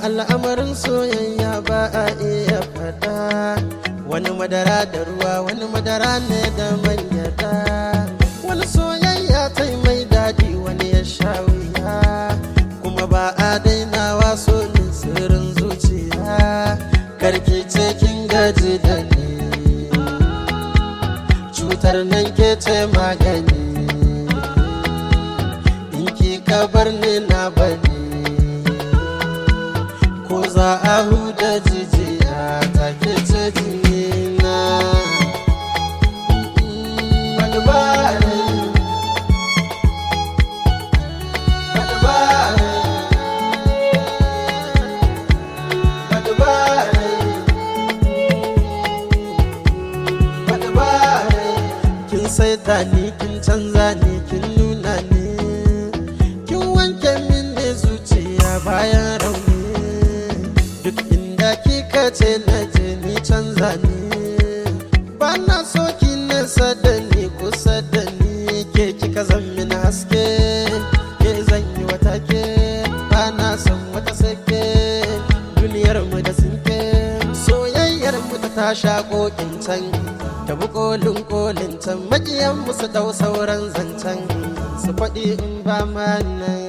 Al'amarin soyayya ba a iya fada, wani madara da ruwa, wani madara ne da manyata. Wani soyayya ta mai daɗi, wani ya sha wuya, kuma ba a dainawa so ne sirrin zuciya. Karki ce kin gaji da ni, cutar nan ke ce magani, in ki ka bar ni na bani. Za a huda jijiya take ce jinina. Badubare, badubare, badubare, badubare. Kin saita ni, kin canza ni, kin nuna ni, kin wanke min ne zuciya bayan rauni. Duk inda kika ce na je ni canza ni, ba na so ki nesa da ni kusa da ni. Ke kika zan min haske, ke zan yi wata ke, ba na son wata sake. Duniyar mu da sinke, soyayyar mu ta tasha kokin can, ta bi kolin kolin can. Makiyan mu su dau sauran zancen, su faɗi in ba ma nan.